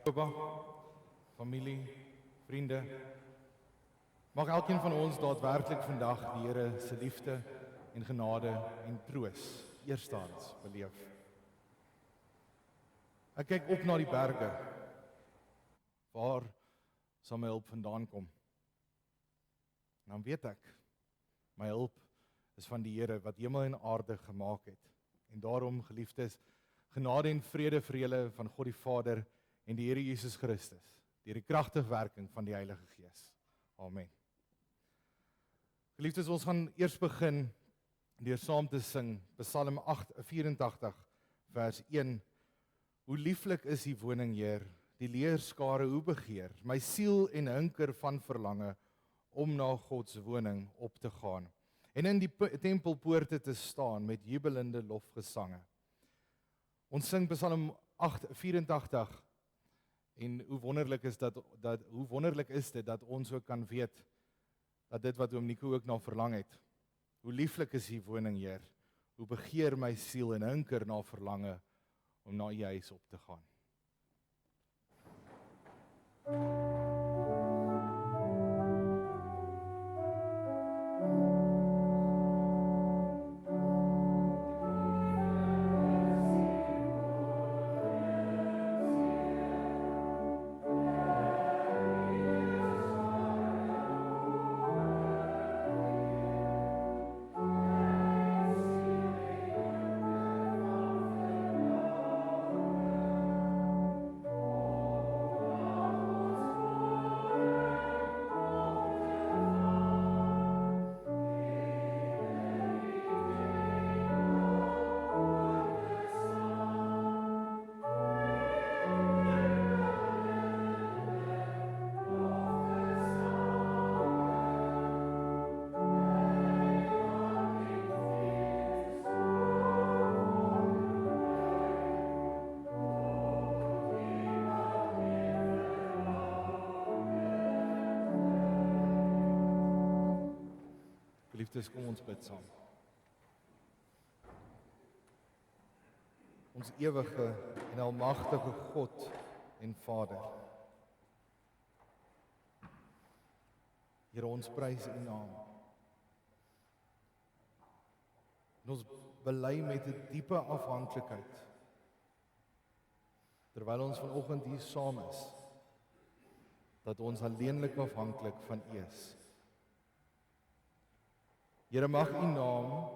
Opa, familie, vriende, mag elkeen van ons daadwerklik vandag die Here se liefde en genade en troos eerstens beleef. Ek kyk op na die berge, waar sal my hulp vandaan kom? En dan weet ek, my hulp is van die Here wat hemel en aarde gemaak het. En daarom, geliefdes, genade en vrede vir julle van God die Vader en die Here Jesus Christus, deur die kragtige werking van die Heilige Gees. Amen. Geliefdes, ons gaan eers begin deur saam te sing Psalm 84 vers 1. Hoe lieflik is die woning, Heer, die leerskare hoe begeer, my siel en hinker van verlange om na God se woning op te gaan en in die tempelpoorte te staan met jubelende lofgesange. Ons sing Psalm 84 en hoe wonderlik is dit dat ons ook kan weet dat dit wat oom Nico ook na verlang het. Hoe lieflik is die woning, Heer. Hoe begeer my siel en hinker na verlange om na u huis op te gaan. Geliefdes, kom ons bid saam. Ons ewige en almagtige God en Vader. Here, ons prys u naam. En ons bely met 'n diepe afhanklikheid. Terwyl ons vanoggend hier saam is, dat ons alleenlik afhanklik van u is. Here, mag u naam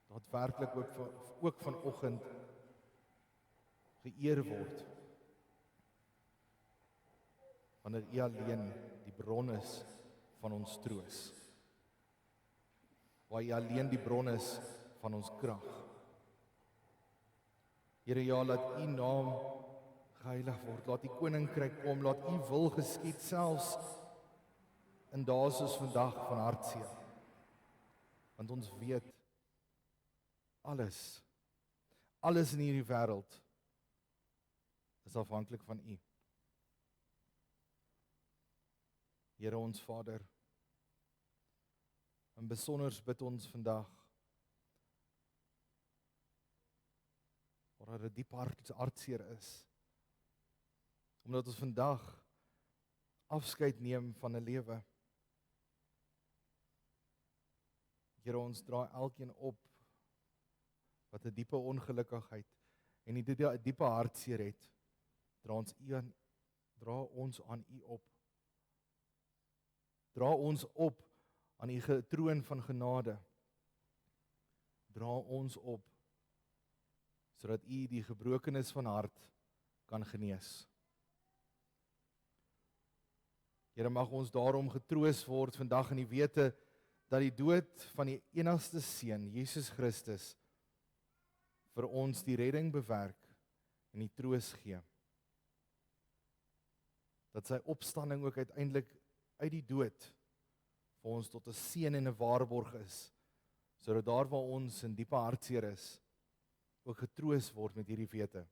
daadwerklik ook vanoggend geëer word. Wanneer u alleen die bron is van ons troos. Waar u alleen die bron is van ons krag. Here, ja, laat u naam geheilig word. Laat u koninkryk kom, laat u wil geskied selfs in dae soos vandag van hartseer. Want ons weet, alles in hierdie wêreld is afhanklik van u. Here ons Vader, en besonder bid ons vandag, waar daar 'n diep hartseer is, omdat ons vandag afskeid neem van 'n lewe. Here, ons dra elkeen op wat 'n diepe ongelukkigheid en 'n diepe hartseer het, dra ons aan u op. Dra ons op aan u troon van genade. Dra ons op sodat u die gebrokenis van hart kan genees. Here, mag ons daarom getroos word vandag in die wete dat die dood van die enigste seun, Jesus Christus, vir ons die redding bewerk en die troos gee. Dat sy opstanding ook uiteindelik uit die dood vir ons tot 'n seën en 'n waarborg is, sodat daar waar ons in diepe hartseer is, ook getroos word met hierdie wete.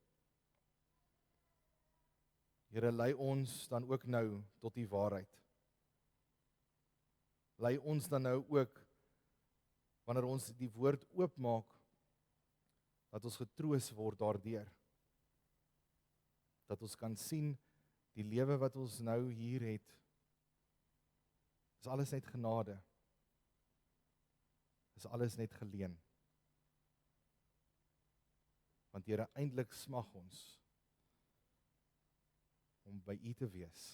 Here, lei ons dan ook nou tot die waarheid. Lei ons dan nou ook, wanneer ons die woord oopmaak, dat ons getroos word daardeur. dat ons kan sien die lewe wat ons nou hier het, is alles net genade, is alles net geleen. Want Here, eintlik smag ons om by U te wees.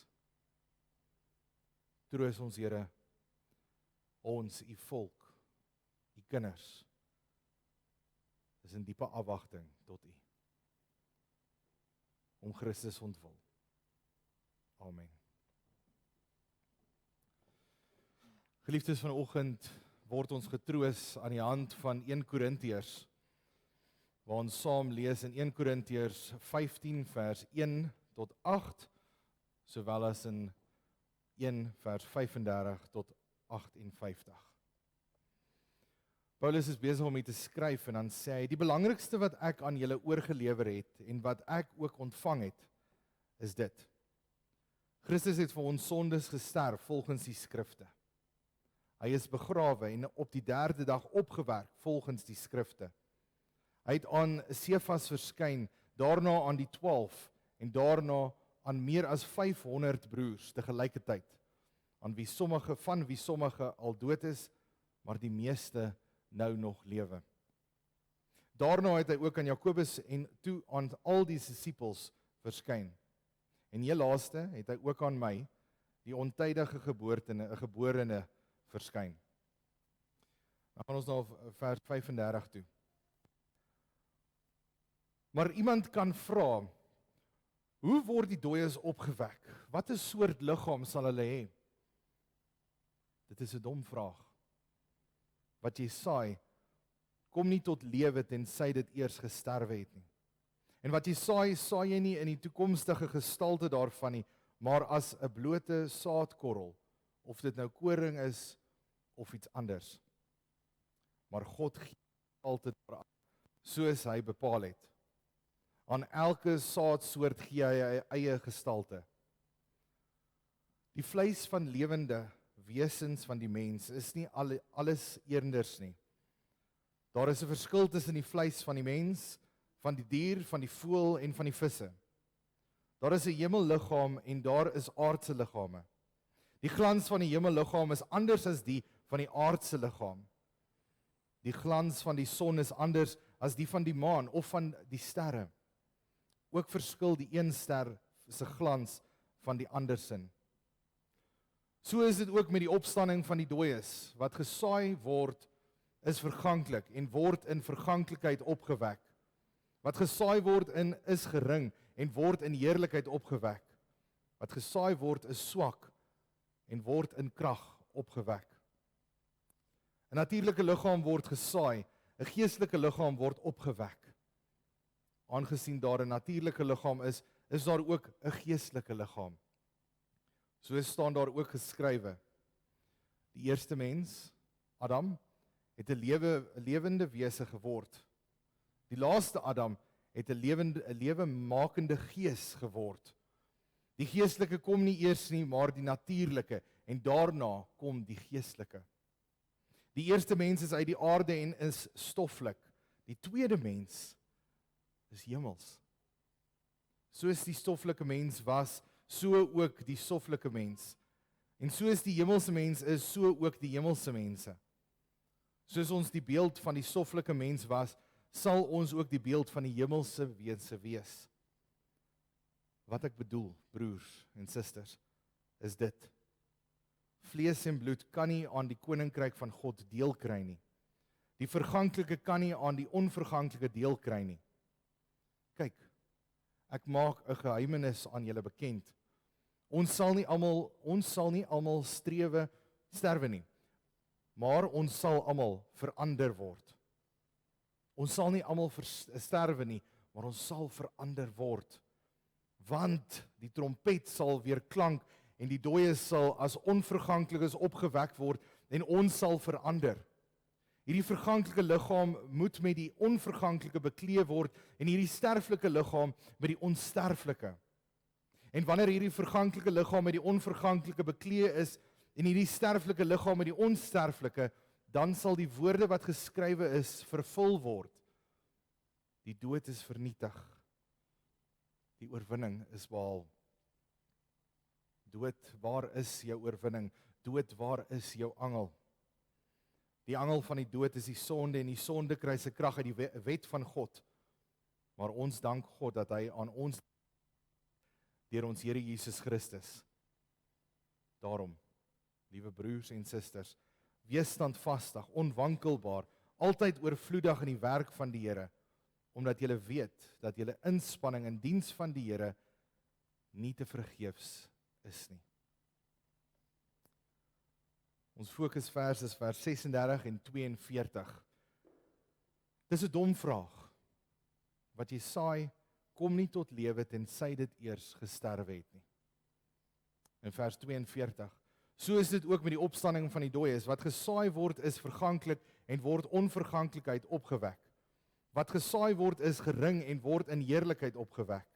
Troos ons, Here, ons, U volk, U kinders, is in diepe afwagting tot U. Om Christus ontwil. Amen. Geliefdes, vanoggend word ons getroos aan die hand van 1 Korintiërs, waar ons saam lees in 1 Korintiërs 15 vers 1 tot 8, sowel as in 1 vers 35 tot 58. Paulus is besig om hier te skryf en dan sê hy, die belangrikste wat ek aan julle oorgelewer het en wat ek ook ontvang het, is dit. Christus het vir ons sondes gesterf volgens die skrifte. Hy is begrawe en op die 3de dag opgewek volgens die skrifte. Hy het aan Sefas verskyn, daarna aan die 12 en daarna aan meer as 500 broers tegelijkertyd, van wie sommige al dood is, maar die meeste nou nog lewe. Daarna het hy ook aan Jakobus en toe aan al die disippels verskyn. En heel laaste het hy ook aan my, die ontydige geborene, verskyn. Dan gaan ons na vers 35 toe. Maar iemand kan vra, hoe word die dooies opgewek? Wat 'n soort liggaam sal hulle hê? Dit is 'n dom vraag. Wat jy saai, kom nie tot lewe tensy dit eers gesterwe het nie. En wat jy saai, saai jy nie in die toekomstige gestalte daarvan nie, maar as 'n blote saadkorrel, of dit nou koring is of iets anders. Maar God gee altyd daaraan, soos hy bepaal het. Aan elke saadsoort gee hy eie gestalte. Die vleis van lewende wesens van die mens is nie alles eenders nie. Daar is 'n verskil tussen die vleis van die mens, van die dier, van die voël en van die visse. Daar is 'n hemelliggaam en daar is aardse liggame. Die glans van die hemelliggaam is anders as die van die aardse liggaam. Die glans van die son is anders as die van die maan of van die sterre. Ook verskil die een ster se glans van die ander sin. So is dit ook met die opstanding van die dooies. Wat gesaai word, is verganklik en word in verganklikheid opgewek. Wat gesaai word is gering en word in heerlikheid opgewek. Wat gesaai word is swak en word in krag opgewek. 'n Natuurlike liggaam word gesaai, 'n geestelike liggaam word opgewek. Aangesien daar 'n natuurlike liggaam is daar ook 'n geestelike liggaam. So staan daar ook geskrywe. Die eerste mens, Adam, het 'n lewende wese geword. Die laaste Adam het 'n lewemakende gees geword. Die geestelike kom nie eers nie, maar die natuurlike, en daarna kom die geestelike. Die eerste mens is uit die aarde en is stoffelik. Die tweede mens is hemels. Soos die stoffelike mens was, so ook die stoffelike mens. En soos die hemelse mens is, so ook die hemelse mense. Soos ons die beeld van die stoffelike mens was, sal ons ook die beeld van die hemelse wese wees. Wat ek bedoel, broers en susters, is dit. Vlees en bloed kan nie aan die koninkryk van God deel kry nie. Die verganklike kan nie aan die onverganklike deel kry nie. Kyk, ek maak 'n geheimenis aan julle bekend. Ons sal nie almal sterwe nie, maar ons sal almal verander word. Ons sal nie almal sterwe nie, maar ons sal verander word. Want die trompet sal weer klank en die dooies sal as onverganklikes opgewek word en ons sal verander. Hierdie verganklike liggaam moet met die onverganklike bekleed word en hierdie sterflike liggaam met die onsterflike. En wanneer hierdie verganklike liggaam met die onverganklike bekleed is en hierdie sterflike liggaam met die onsterflike, dan sal die woorde wat geskrywe is vervul word. Die dood is vernietig. Die oorwinning is behaal. Dood, waar is jou oorwinning? Dood, waar is jou angel? Die angel van die dood is die sonde en die sonde kry sy krag uit die wet van God. Maar ons dank God dat hy aan ons deur ons Here Jesus Christus. Daarom, liewe broers en susters, wees standvastig, onwankelbaar, altyd oorvloedig in die werk van die Here, omdat julle weet dat julle inspanning in diens van die Here nie te vergeefs is nie. Ons fokusvers is vers 36 en 42. Dis 'n dom vraag. Wat jy saai, kom nie tot lewe tensy dit eers gesterwe het nie. In vers 42. So is dit ook met die opstanding van die dooies. Wat gesaai word is verganklik en word onverganklikheid opgewek. Wat gesaai word is gering en word in heerlikheid opgewek.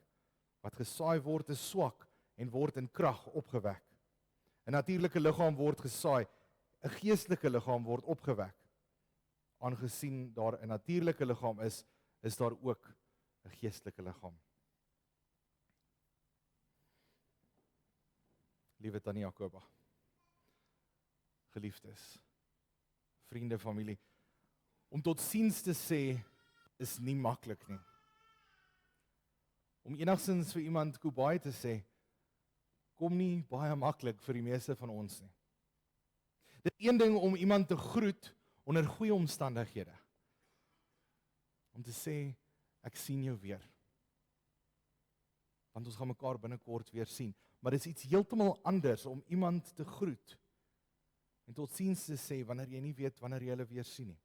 Wat gesaai word is swak en word in krag opgewek. 'n Natuurlike liggaam word gesaai, 'n geestelike liggaam word opgewek. Aangesien daar 'n natuurlike liggaam is daar ook 'n geestelike liggaam. Liewe Tannie Jakoba, geliefdes, vriende, familie, om totsiens te sê is nie maklik nie. Om enigstens vir iemand goodbye te sê, kom nie baie maklik vir die meeste van ons nie. Dit is een ding om iemand te groet onder goeie omstandighede. Om te sê, ek sien jou weer. Want ons gaan mekaar binnekort weer sien. Maar dit is iets heeltemal anders om iemand te groet en totsiens te sê wanneer jy nie weet wanneer jy hulle weer sien nie.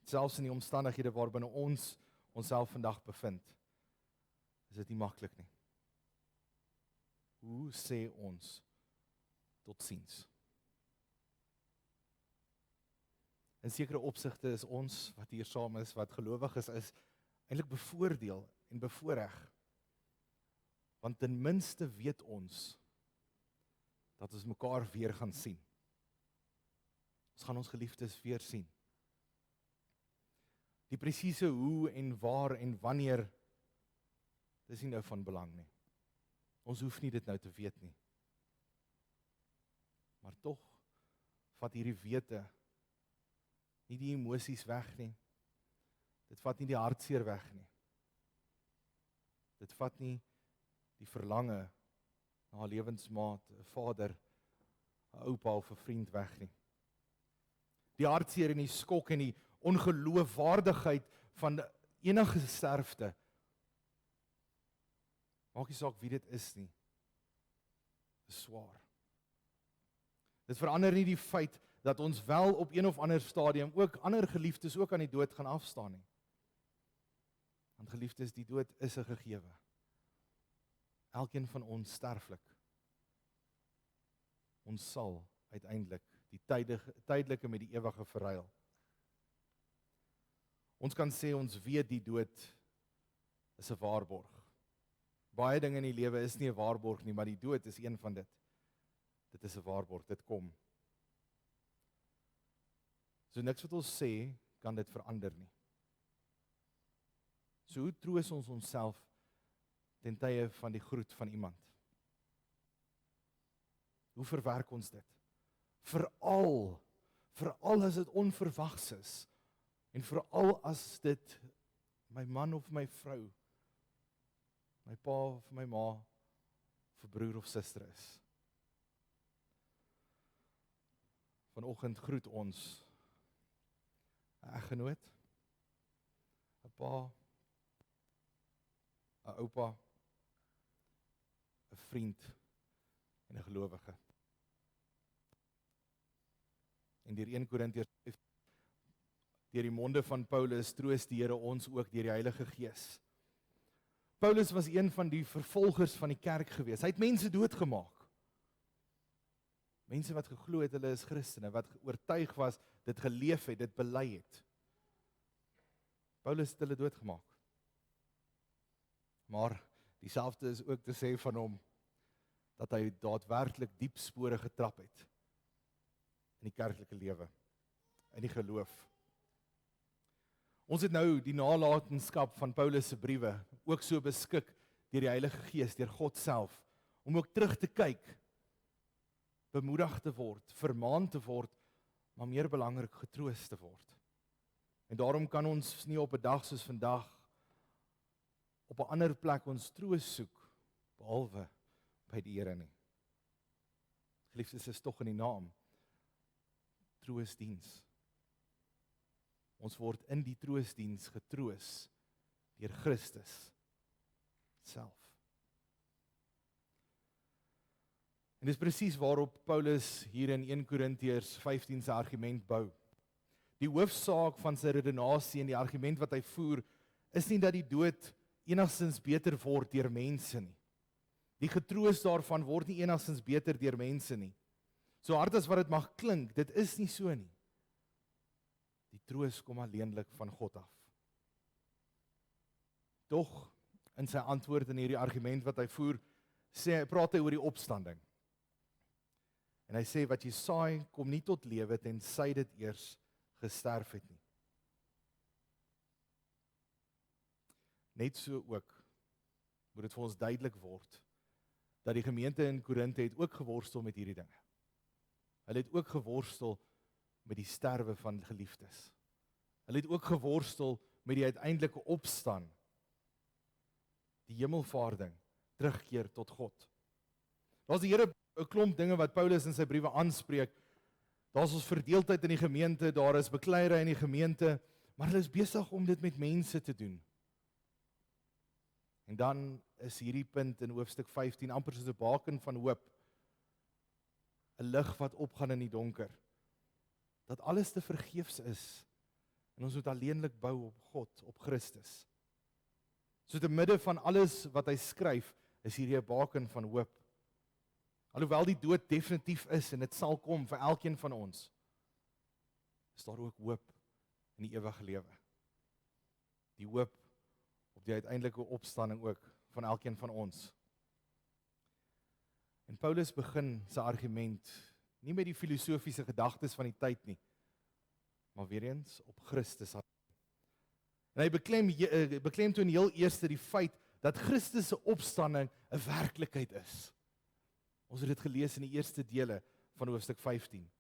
Selfs in die omstandighede waarbinne ons onsself vandag bevind, is dit nie maklik nie. Hoe sê ons totsiens? In sekere opsigte is ons wat hier saam is, wat gelowiges is, eintlik bevoordeel en bevoorreg. Want ten minste weet ons dat ons mekaar weer gaan sien. Ons gaan ons geliefdes weer sien. Die presiese hoe en waar en wanneer, dis nie nou van belang nie. Ons hoef nie dit nou te weet nie. Maar tog vat hierdie wete nie die emosies weg nie. Dit vat nie die hartseer weg nie. Dit vat nie die verlange na 'n lewensmaat, 'n vader, 'n oupa of 'n vriend weg nie. Die hartseer en die skok en die ongeloofwaardigheid van enige sterfte, maak nie saak wie dit is nie, is swaar. Dit verander nie die feit dat ons wel op een of ander stadium ook ander geliefdes ook aan die dood gaan afstaan nie. Want geliefdes, die dood is 'n gegewe. Elkeen van ons sterflik. Ons sal uiteindelik die tydelike met die ewige verruil. Ons kan sê ons weet die dood is 'n waarborg. Baie dinge in die lewe is nie 'n waarborg nie, maar die dood is een van dit. Dit is 'n waarborg, dit kom. So niks wat ons sê, kan dit verander nie. So hoe troos ons onsself ten tye van die groet van iemand? Hoe verwerk ons dit? Veral as dit onverwags is, en veral as dit my man of my vrou, my pa of my ma, of 'n broer of suster is. Vanoggend groet ons 'n eggenoot, 'n pa, 'n oupa, 'n vriend en 'n gelowige. En deur 1 Korintiërs 5, deur die monde van Paulus troos die Here ons ook deur die Heilige Gees. Paulus was een van die vervolgers van die kerk gewees. Hy het mense doodgemaak. Mense wat geglo het hulle is Christene, wat oortuig was, dit geleef het, dit bely het. Paulus het hulle doodgemaak. Maar dieselfde is ook te sê van hom, dat hy daadwerklik diep spore getrap het in die kerklike lewe, in die geloof. Ons het nou die nalatenskap van Paulus se briewe ook so beskik deur die Heilige Gees, deur God self, om ook terug te kyk, bemoedig te word, vermaan te word, maar meer belangrik getroos te word. En daarom kan ons nie op 'n dag soos vandag op 'n ander plek ons troos soek, behalwe by die Here nie. Geliefdes, is tog in die naam, troosdiens. Ons word in die troosdiens getroos deur Christus self. En dis presies waarop Paulus hier in 1 Korintiërs 15 se argument bou. Die hoofsaak van sy redenasie en die argument wat hy voer, is nie dat die dood enigstens beter word deur mense nie. Die getroos daarvan word nie enigstens beter deur mense nie. So hard as wat dit mag klink, dit is nie so nie. Die troos kom alleenlik van God af. Tog, in sy antwoord in hierdie argument wat hy voer, praat hy oor die opstanding. En hy sê, wat jy saai, kom nie tot lewe, tensy dit eers gesterf het nie. Net so ook, moet dit vir ons duidelik word, dat die gemeente in Korinthe het ook geworstel met hierdie dinge. Hulle het ook geworstel met die sterwe van geliefdes. Hulle het ook geworstel met die uiteindelike opstaan, die hemelvaarding, terugkeer tot God. Daar's die Here 'n klomp dinge wat Paulus in sy briewe aanspreek. Daar's ons verdeeldheid in die gemeente, daar is bekleierery in die gemeente, maar hulle is besig om dit met mense te doen. En dan is hierdie punt in hoofstuk 15 amper soos 'n baken van hoop, 'n lig wat opgaan in die donker, dat alles te vergeefs is, en ons moet alleenlik bou op God, op Christus. So te midde van alles wat hy skryf, is hierdie 'n baken van hoop. Alhoewel die dood definitief is, en dit sal kom vir elkeen van ons, is daar ook hoop in die ewige lewe. Die hoop op die uiteindelike opstanding ook van elkeen van ons. En Paulus begin sy argument nie met die filosofiese gedagtes van die tyd nie, maar weer eens op Christus. En hy beklemtoon heel eers die feit dat Christus se opstanding 'n werklikheid is. Ons het dit gelees in die eerste dele van hoofstuk 15.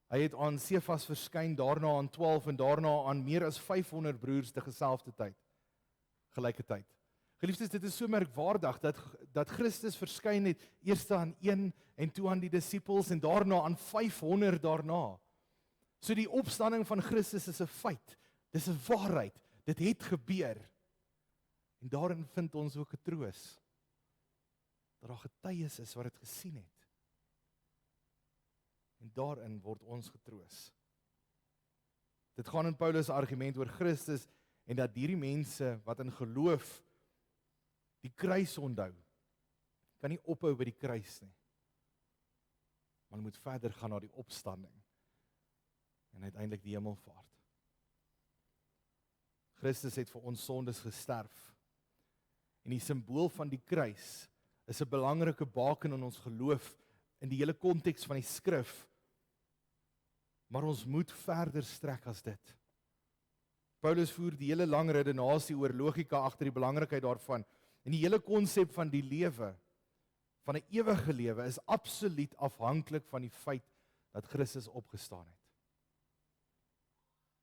Hy het aan Sefas verskyn, daarna aan 12 en daarna aan meer as 500 broers te geselfde tyd, gelyke tyd. Geliefdes, dit is so merkwaardig dat Christus verskyn het eers aan 1 en toe aan die disippels en daarna aan 500 daarna. So die opstanding van Christus is 'n feit, dis 'n waarheid, dit het gebeur. En daarin vind ons ook 'n troos, dat daar getuies is wat dit gesien het. En daarin word ons getroos. Dit gaan in Paulus argument oor Christus en dat hierdie mense wat in geloof die kruis onthou, kan nie ophou by die kruis nie. Maar moet verder gaan na die opstanding en uiteindelik die hemelvaart. Christus het vir ons sondes gesterf. En die simbool van die kruis is 'n belangrike baken in ons geloof in die hele konteks van die skrif. Maar ons moet verder strek as dit. Paulus voer die hele lang redenasie oor logika agter die belangrikheid daarvan. En die hele konsep van die lewe, van 'n ewige lewe, is absoluut afhanklik van die feit dat Christus opgestaan het.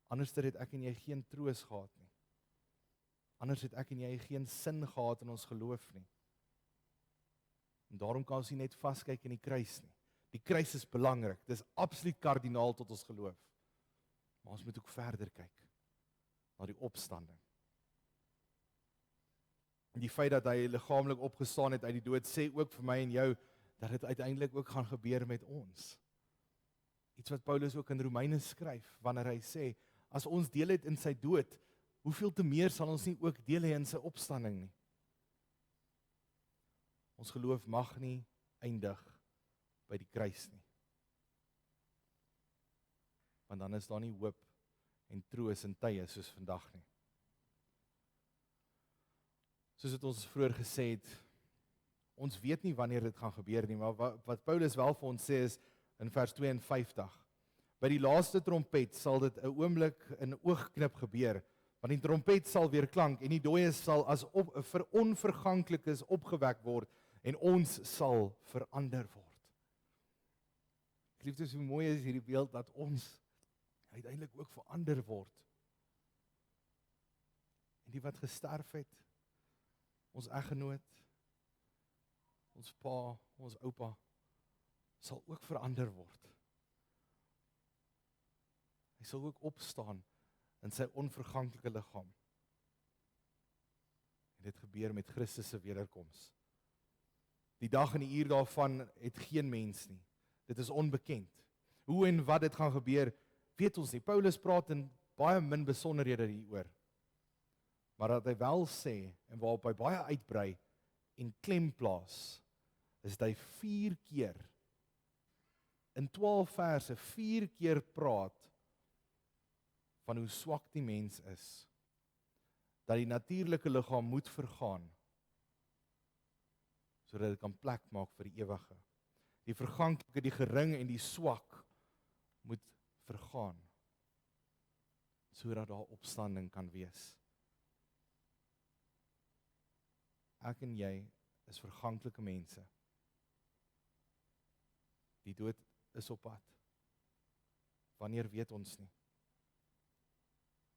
Anders het ek en jy geen troos gehad nie. Anders het ek en jy geen sin gehad in ons geloof nie. En daarom kan ons nie net vaskyk in die kruis nie. Die kruis is belangrik, dit is absoluut kardinaal tot ons geloof. Maar ons moet ook verder kyk na die opstanding. En die feit dat hy liggaamlik opgestaan het uit die dood, sê ook vir my en jou, dat dit uiteindelik ook gaan gebeur met ons. Iets wat Paulus ook in Romeine skryf, wanneer hy sê, as ons deel het in sy dood, hoeveel te meer sal ons nie ook deel hê in sy opstanding nie. Ons geloof mag nie eindig by die kruis nie. Want dan is daar nie hoop en troos in tye soos vandag nie. Soos het ons vroeër gesê het, ons weet nie wanneer dit gaan gebeur nie, maar wat Paulus wel vir ons sê is in vers 52, By die laaste trompet sal dit 'n oomblik in oogknip gebeur, want die trompet sal weer klank en die dooies sal as vir onverganklikes opgewek word en ons sal verander word. Geliefdes, hoe mooi is hierdie beeld dat ons uiteindelik ook verander word. En die wat gesterf het, ons eggenoot, ons pa, ons oupa, sal ook verander word. Hy sal ook opstaan in sy onverganklike liggaam. En dit gebeur met Christus se wederkoms. Die dag en die uur daarvan het geen mens nie. Dit is onbekend. Hoe en wat dit gaan gebeur, weet ons nie. Paulus praat in baie min besonderhede hieroor. Maar dat hy wel sê, en waarop hy baie uitbrei en klem plaas, is dat hy 4 keer, in 12 verse, 4 keer praat van hoe swak die mens is, dat die natuurlike liggaam moet vergaan, sodat dit kan plek maak vir die ewige. Die verganklike, die gering en die swak moet vergaan, sodat daar opstanding kan wees. Ek en jy is verganklike mense. Die dood is op pad. Wanneer weet ons nie.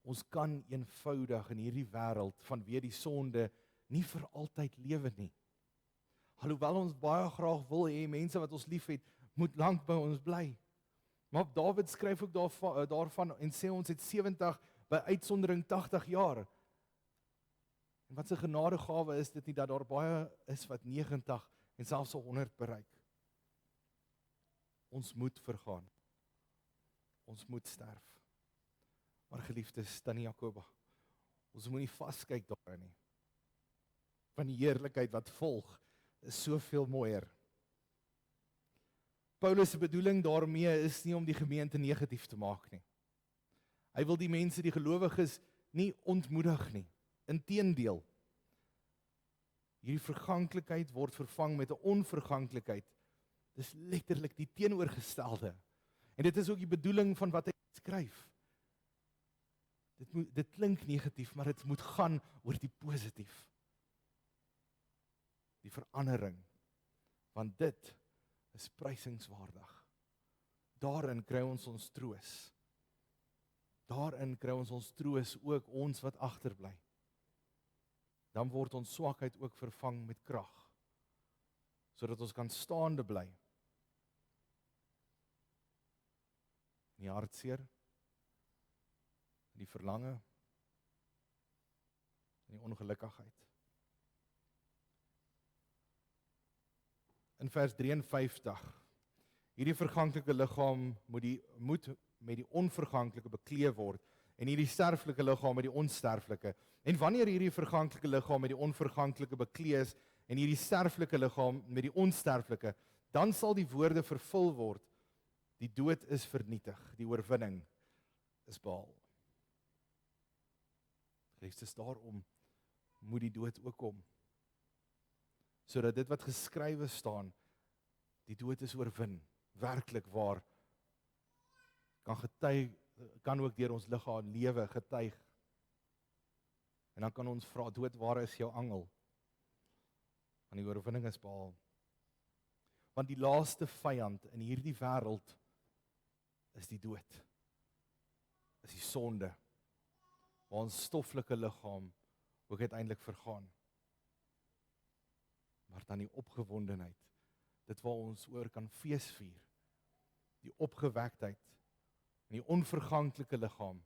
Ons kan eenvoudig in hierdie wêreld vanweë die sonde nie vir altyd lewe nie. Alhoewel ons baie graag wil hê mense wat ons liefhet, moet lank by ons bly. Maar Dawid skryf ook daarvan en sê ons het 70 by uitsondering 80 jaar. En wat 'n genadegawe is dit nie dat daar baie is wat 90 en selfs 100 bereik. Ons moet vergaan. Ons moet sterf. Maar geliefdes, tannie Jakoba, ons moet nie vaskyk daarin nie. Want die heerlikheid wat volg is soveel mooier. Paulus se bedoeling daarmee is nie om die gemeente negatief te maak nie. Hy wil die mense, die gelowiges, nie ontmoedig nie. Inteendeel, hierdie verganklikheid word vervang met 'n onverganklikheid. Dis letterlik die teenoorgestelde. En dit is ook die bedoeling van wat hy skryf. Dit klink negatief, maar dit moet gaan oor die positief. Die verandering. Want dit is prysingswaardig. Daarin kry ons ons troos. Daarin kry ons troos ook ons wat agterbly. Dan word ons swakheid ook vervang met krag, sodat ons kan staande bly. In die hartseer, in die verlange, in die ongelukkigheid. In vers 53, hierdie verganklike liggaam moet met die onverganklike bekleed word, en hierdie sterflike liggaam met die onsterflike. En wanneer hierdie verganklike liggaam met die onverganklike bekleed is, en hierdie sterflike liggaam met die onsterflike, dan sal die woorde vervul word, die dood is vernietig, die oorwinning is behaal. Christus, daarom moet die dood ook kom, sodat dit wat geskrywe staan, die dood is oorwin, werklik waar, kan ook deur ons liggaam lewe getuig. En dan kan ons vra, dood, waar is jou angel? Want die oorwinning is behaal. Want die laaste vyand in hierdie wêreld is die dood. Is die sonde. Waar ons stoffelike liggaam ook uiteindelik vergaan. Maar dan die opgewondenheid, dit waar ons oor kan feesvier, die opgewektheid, en die onverganklike liggaam,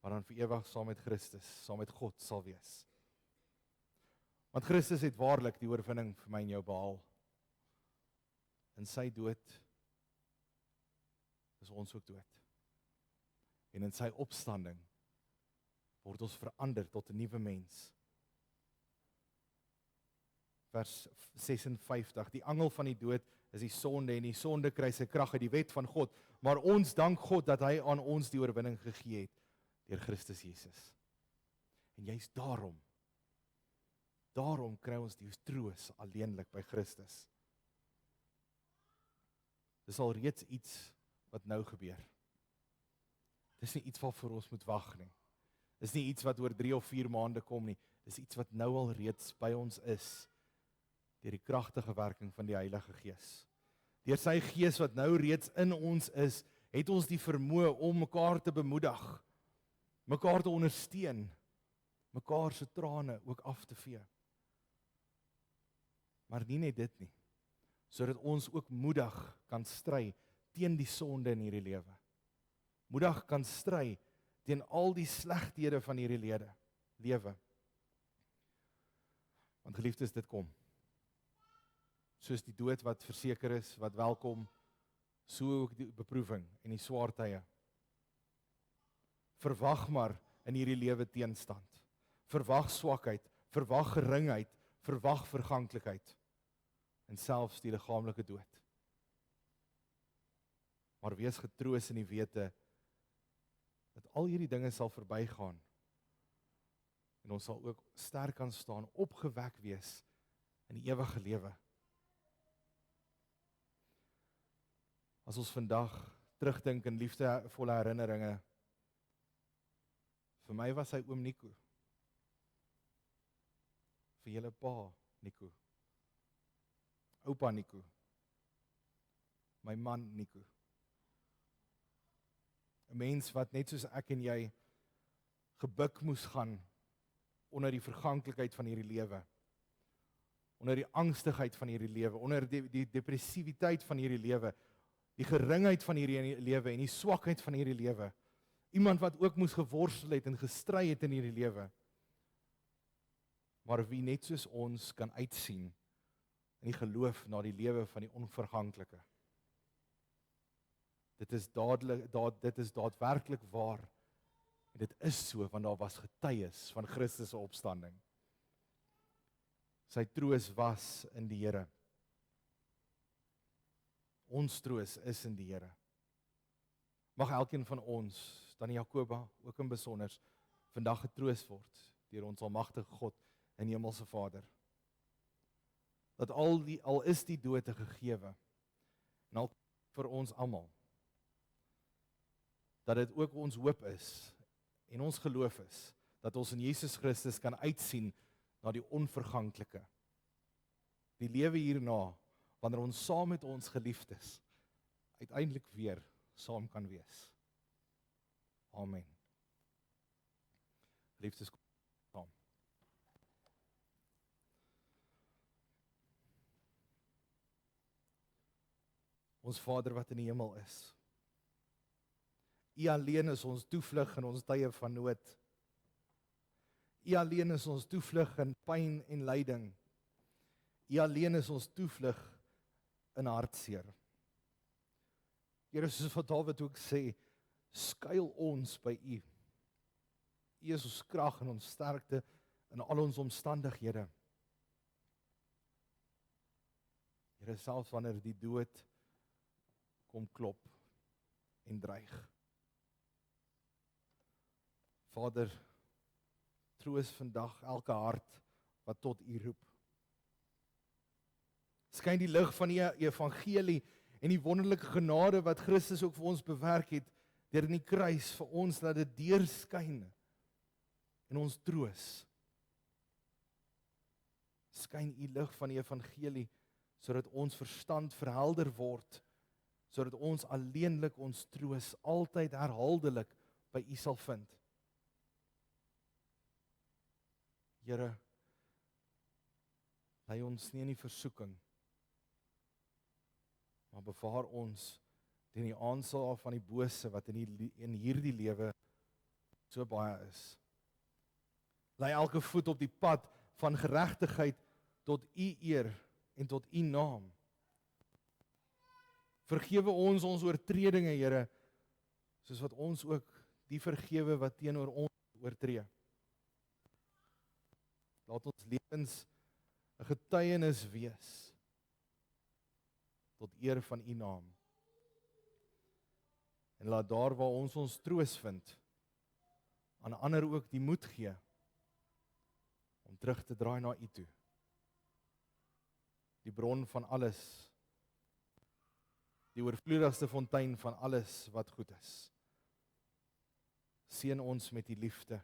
maar dan vir ewig saam met Christus, saam met God sal wees. Want Christus het waarlik die oorwinning vir my en jou behaal. In sy dood is ons ook dood. En in sy opstanding word ons verander tot 'n nuwe mens. Vers 56, die angel van die dood is die sonde, en die sonde kry sy krag uit die wet van God, maar ons dank God dat hy aan ons die oorwinning gegee het, deur Christus Jesus. En juist daarom kry ons die troos alleenlik by Christus. Dis al reeds iets wat nou gebeur. Dis nie iets waarvoor ons moet wag nie. Dis nie iets wat oor 3 of 4 maande kom nie. Dis iets wat nou al reeds by ons is, deur die kragtige werking van die Heilige Gees. Deur sy Gees wat nou reeds in ons is, het ons die vermoë om mekaar te bemoedig, mekaar te ondersteun, mekaar se trane ook af te vee. Maar nie net dit nie, sodat ons ook moedig kan stry teen die sonde in hierdie lewe. Moedig kan stry teen al die slegthede van hierdie lewe. Want geliefdes, dit kom. Soos die dood wat verseker is, wat welkom, so ook die beproewing en die swaar tye. Verwag maar in hierdie lewe teenstand. Verwag swakheid, verwag geringheid, verwag verganklikheid en selfs die liggaamlike dood. Maar wees getroos in die wete dat al hierdie dinge sal verbygaan en ons sal ook sterk kan staan, opgewek wees in die ewige lewe. As ons vandag terugdink in liefdevolle herinneringe, vir my was hy oom Nico. Vir julle pa Nico. Oupa Nico. My man Nico. 'n Mens wat net soos ek en jy gebuk moes gaan onder die verganklikheid van hierdie lewe, onder die angstigheid van hierdie lewe, onder die depressiwiteit van hierdie lewe, die geringheid van hierdie lewe en die swakheid van hierdie lewe. Iemand wat ook moes geworstel het en gestry het in hierdie lewe. Maar wie net soos ons kan uitsien in die geloof na die lewe van die onverganklike. Dit is daadwerklik waar. En dit is so, want daar was getuies van Christus se opstanding. Sy troos was in die Here. Ons troos is in die Here. Mag elkeen van ons, dan Jakoba, ook in besonder, vandag getroos word deur ons almagtige God en Hemelse Vader. Dat al is die dood 'n gegewe, en al vir ons almal, dat dit ook ons hoop is, en ons geloof is, dat ons in Jesus Christus kan uitsien na die onverganklike. Die lewe hierna, wanneer ons saam met ons geliefdes, uiteindelik weer saam kan wees. Amen. Liefdes, kom saam. Ons Vader wat in die hemel is, U alleen is ons toevlug in ons tye van nood. U alleen is ons toevlug in pyn en lyding. U alleen is ons toevlug in hartseer. Here, soos wat Dawid ook sê, skuil ons by U. U is ons krag en ons sterkte in al ons omstandighede. Here, selfs wanneer die dood kom klop en dreig. Vader, troos vandag elke hart wat tot U roep. Skyn die lig van die evangelie en die wonderlike genade wat Christus ook vir ons bewerk het deur in die kruis vir ons, laat dit deurskyn in ons troos. Skyn U lig van die evangelie sodat ons verstand verhelder word, sodat ons alleenlik ons troos altyd herhaaldelik by U sal vind. Here, lei ons nie in die versoeking, maar bewaar ons teen die aanslag van die bose wat in hierdie lewe so baie is. Lei elke voet op die pad van geregtigheid tot U eer en tot U naam. Vergewe ons oortredinge, Here, soos wat ons ook die vergewe wat teenoor ons oortree. Laat ons lewens 'n getuienis wees tot eer van U naam. En laat daar waar ons troos vind, aan ander ook die moed gee om terug te draai na U toe. Die bron van alles, die oorvloedigste fontein van alles wat goed is. seën ons met die liefde,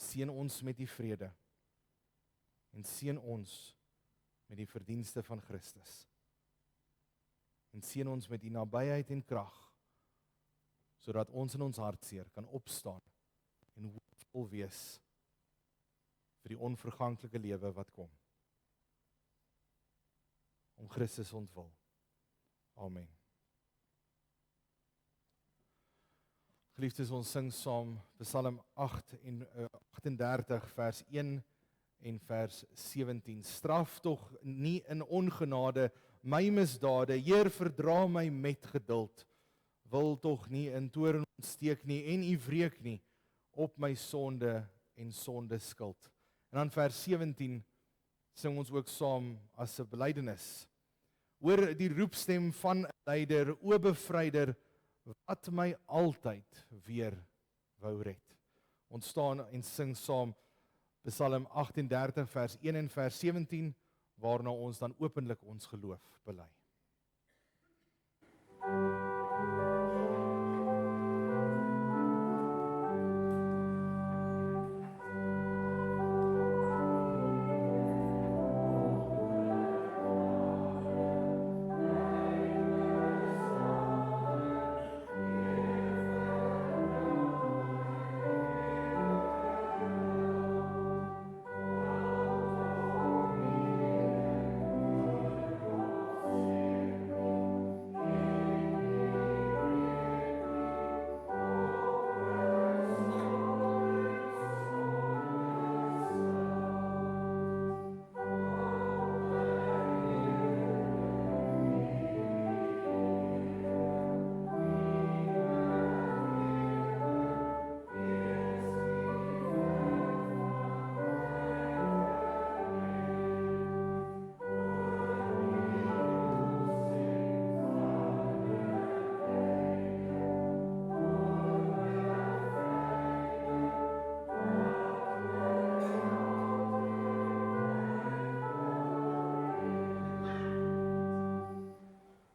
seën ons met die vrede, en seën ons met die verdienste van Christus. En seën ons met die nabyheid en krag, sodat ons in ons hartseer kan opstaan en hoopvol wees vir die onverganklike lewe wat kom. Om Christus ontwil. Amen. Geliefdes, ons sing saam Psalm 38 vers 1 en vers 17. Straf tog nie in ongenade my misdade, Heer verdra my met geduld, wil tog nie in toorn ontsteek nie en u wreek nie op my sonde en sonde skuld. En dan vers 17 sing ons ook saam as 'n belydenis. Hoor die roepstem van 'n leider, o bevryder, wat my altyd weer wou red. Ons staan en sing saam Psalm 38 vers 1 en vers 17, waarna ons dan openlik ons geloof bely.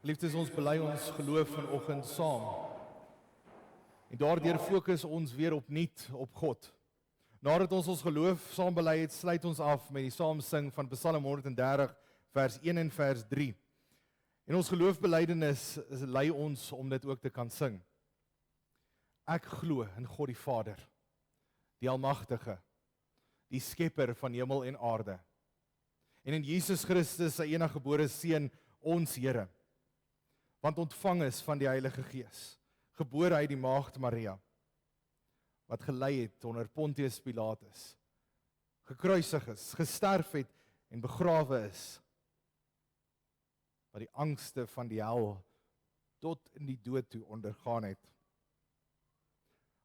Liefdes, ons bely ons geloof vanoggend saam. En daardeur fokus ons weer opnuut op God. Nadat ons ons geloof saam bely het, sluit ons af met die saamsing van Psalm 130 vers 1 en vers 3. En ons geloofbelydenis lei ons om dit ook te kan sing. Ek glo in God die Vader, die Almagtige, die Skepper van hemel en aarde. En in Jesus Christus, sy enige gebore Seun, ons Here. Want ontvang is van die Heilige Gees, gebore uit die maagd Maria, wat gelei het onder Pontius Pilatus, gekruisig is, gesterf het en begrawe is, wat die angste van die hel tot in die dood toe ondergaan het.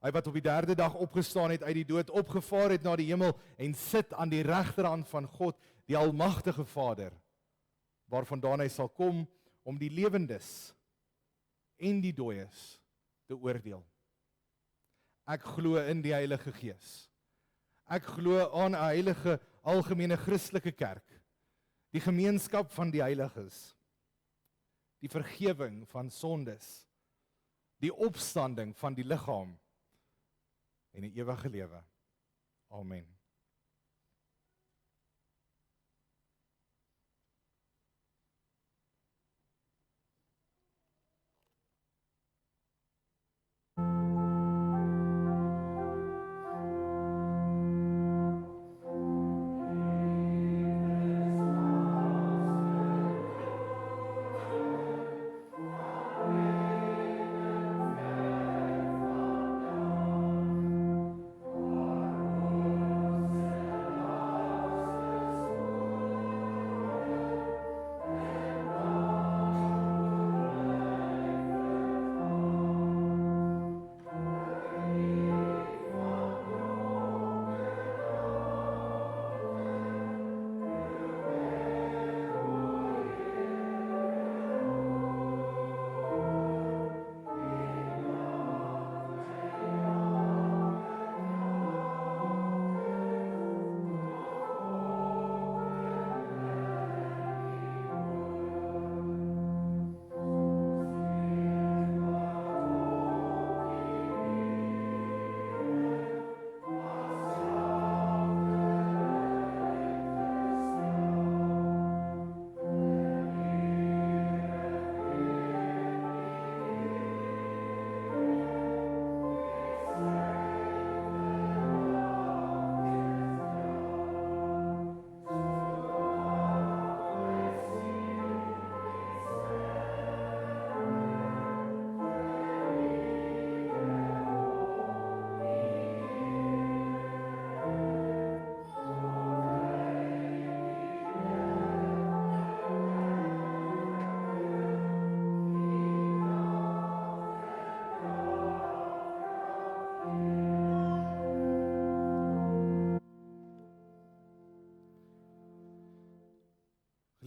Hy wat op die 3de dag opgestaan het uit die dood, opgevaar het na die hemel en sit aan die regterhand van God, die Almagtige Vader, waarvandaan hy sal kom om die lewendes en die dooies te oordeel. Ek glo in die Heilige Gees. Ek glo aan 'n heilige algemene Christelike kerk, die gemeenskap van die heiliges, die vergifnis van sondes, die opstanding van die liggaam en 'n ewige lewe. Amen.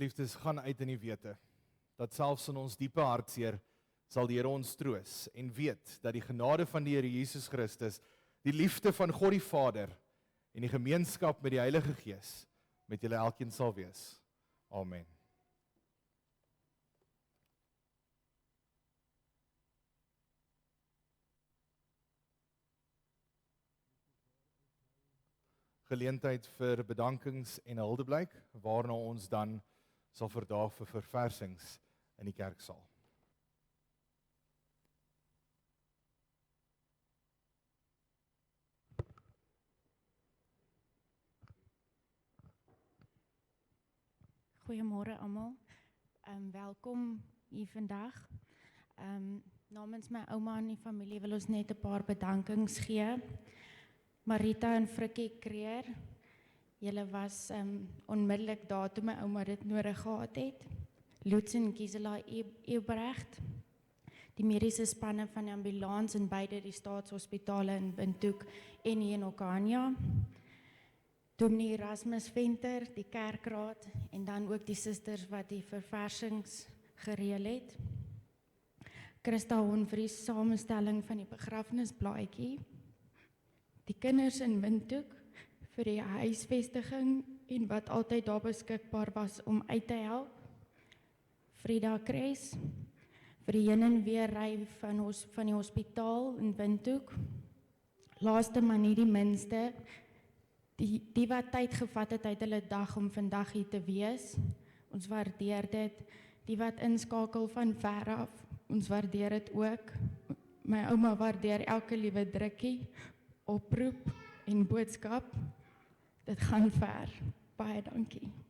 Geliefdes, gaan uit in die wete, dat selfs in ons diepe hartseer sal die Here ons troos en weet dat die genade van die Here Jesus Christus, die liefde van God die Vader en die gemeenskap met die Heilige Gees met julle elkeen sal wees. Amen. Geleentheid vir bedankings en huldeblyk, waarna ons dan sal verdaag vir verversings in die kerksaal. Goeiemôre almal. Welkom hier vandag. Namens my ouma en die familie wil ons net 'n paar bedankings gee. Marita en Frikkie Kreer, julle was onmiddellik daar toe my ouma dit nodig gehad het. Lutz en Gisela Eubrecht, die mediese spanne van die ambulans in beide die staatshospitale in Windhoek en hier in Okania. Dominee Erasmus Venter, die kerkraad en dan ook die susters wat die verversings gereël het. Christa Honvries samestelling van die begrafnisblaadjie. Die kinders in Windhoek vir die huisvestiging en wat altyd daar beskikbaar was om uit te help. Frida Kres vir die heen en weer ry van die hospitaal in Windhoek. Laaste maar nie die minste, die wat tyd gevat het uit hulle dag om vandag hier te wees. Ons waardeer dit. Die wat inskakel van ver af, ons waardeer dit ook. My ouma waardeer elke liewe drukkie, oproep en boodskap. Dit gaan ver. Baie dankie.